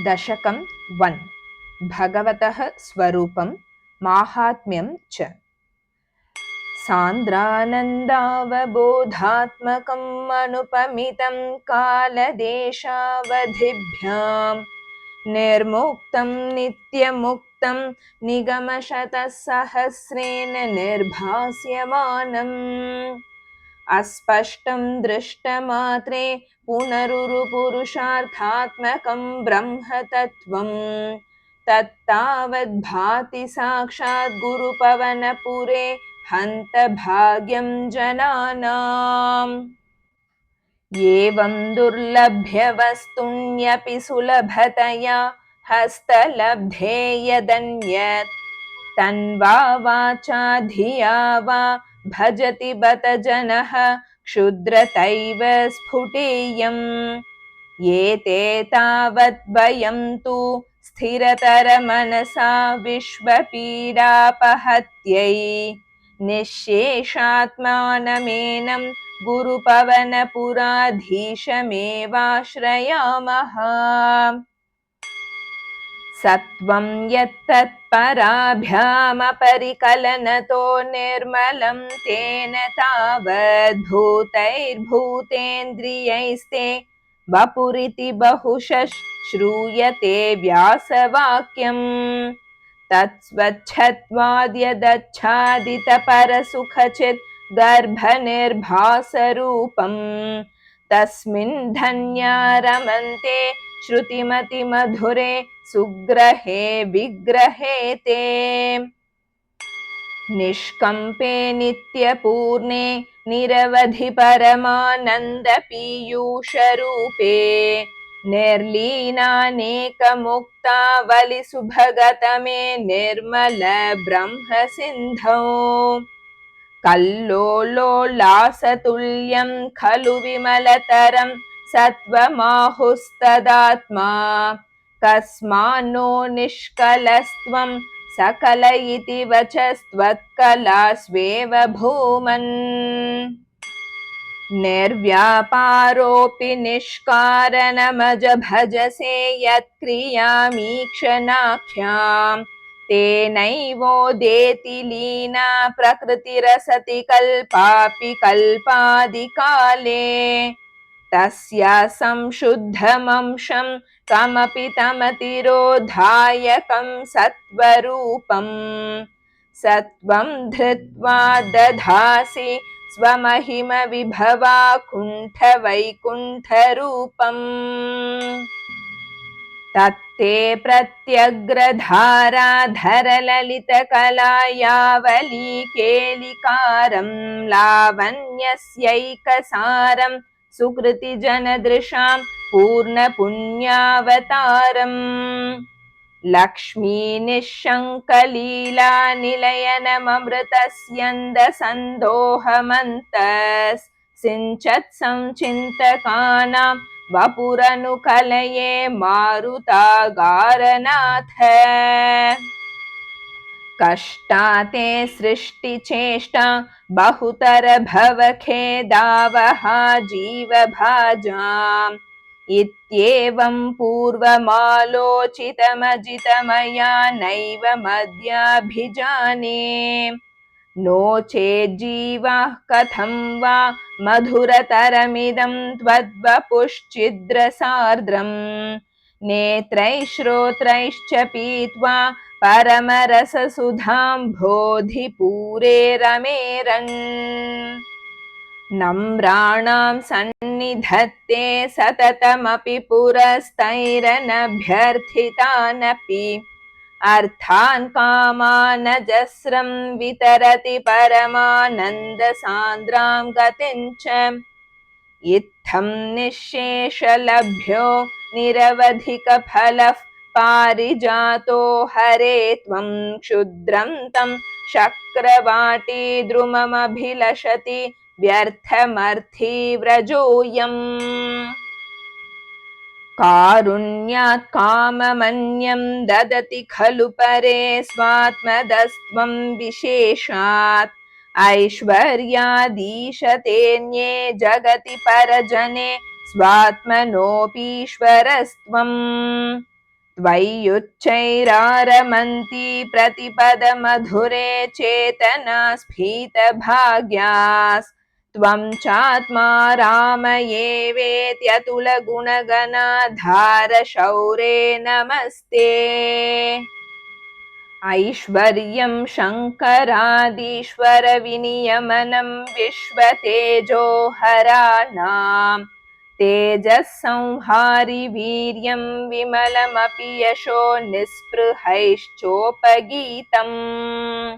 दशकं 1 भगवतः स्वरूपं माहात्म्यं च सान्द्रानन्दावबोधात्मकम् अनुपमितं कालदेशावधिभ्यां निर्मुक्तं नित्यमुक्तं निगमशतसहस्रेण निर्भास्यमानम् अस्पष्टं दृष्टमात्रे पुनरुरुपुरुषार्थात्मकं ब्रह्मतत्त्वं तत्तावद्भाति साक्षात् गुरुपवनपुरे हन्तभाग्यं जनानाम् एवं दुर्लभ्यवस्तुन्यपि सुलभतया हस्तलब्धे यदन्यत् तन्वा वाचा धिया वा भजति बत जनः क्षुद्रतैव स्फुटेयम् एते तावत् वयं तु स्थिरतरमनसा विश्वपीडापहत्यै निःशेषात्मानमेनं गुरुपवनपुराधीशमेवाश्रयामः सत्वं यत्तत्पराभ्यामपरिकलनतो निर्मलं तेन तावद्भूतैर्भूतेन्द्रियैस्ते वपुरिति बहुशः श्रूयते व्यासवाक्यम् तत्स्वच्छत्वाद्यदच्छादितपरसुखचित् गर्भनिर्भासरूपं तस्मिन् धन्या रमन्ते श्रुतिमतिमधुरे सुग्रहे विग्रहे ते निष्कम्पे नित्यपूर्णे निरवधि परमानन्दपीयूषरूपे निर्लीनानेकमुक्तावलिसुभगतमे निर्मल ब्रह्मसिन्धौ कल्लोलोल्लासतुल्यं खलु विमलतरं सत्त्वमाहुस्तदात्मा कस्मान्नो निष्कलस्त्वं सकल इति वचस्त्वत्कलास्वेव भूमन् निर्व्यापारोऽपि निष्कारणमज भजसे यत्क्रियामीक्षणाख्याम् तेनैवोदेति लीना प्रकृतिरसति कल्पापि कल्पादिकाले तस्या संशुद्धमंशं कमपि तमतिरोधायकं सत्वरूपं सत्वं धृत्वा दधासि स्वमहिम विभवा कुण्ठवैकुण्ठरूपम् तत्ते प्रत्यग्रधाराधरललितकलायावलीकेलिकारं लावण्यस्यैकसारं सुकृतिजनदृशां पूर्णपुण्यावतारम् लक्ष्मीनिःशङ्कलीलानिलयनममृतस्यन्दसन्दोहमन्तस् सिञ्चत्संचिन्तकानां वपुरनुकलये मारुतागारनाथ कष्टाते सृष्टिचेष्टा बहुतर भवखेदावहा जीवभाजाम् इत्येवं पूर्वमालोचितमजितमया नैव मद्याभिजाने नो चेज्जीवाः कथं वा मधुरतरमिदं त्वद्वपुश्चिद्रसार्द्रम् नेत्रैः श्रोत्रैश्च पीत्वा परमरससुधां बोधिपूरे रमेरन् नम्राणां सन्निधत्ते सततमपि पुरस्तैरनभ्यर्थितानपि अर्थान् कामानजस्रं वितरति परमानन्दसान्द्रां गतिं च इत्थं निःशेषलभ्यो निरवधिकफलः पारिजातो हरे त्वं क्षुद्रं तं शक्रवाटीद्रुममभिलषति व्यर्थमर्थी व्रजोऽयम् कारुण्यात् काममन्यं ददति खलु परे स्वात्मदस्त्वं विशेषात् ऐश्वर्यादीशतेऽन्ये जगति परजने स्वात्मनोऽपीश्वरस्त्वम् त्वय्युच्चैरारमन्ती प्रतिपदमधुरे चेतना स्फीतभाग्यास्त्वं चात्मा रामयेवेत्यतुलगुणगणाधार शौरे नमस्ते। ऐश्वर्यं शङ्करादीश्वरविनियमनं विश्वतेजोहराणाम् तेजःसंहारि वीर्यं विमलमपि यशो निःस्पृहैश्चोपगीतम्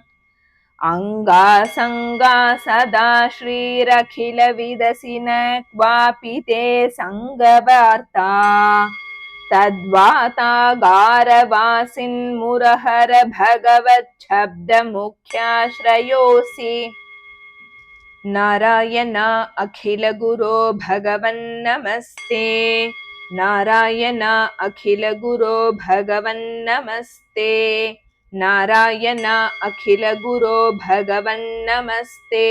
अङ्गासङ्गा सदा श्रीरखिलविदसि न क्वापि ते सङ्गवार्ता तद्वातागारवासिन्मुरहर भगवच्छब्दमुख्याश्रयोऽसि। नारायण अखिलगुरो भगवन्नमस्ते। नारायण अखिलगुरो भगवन्नमस्ते। नारायण अखिलगुरो भगवन्नमस्ते।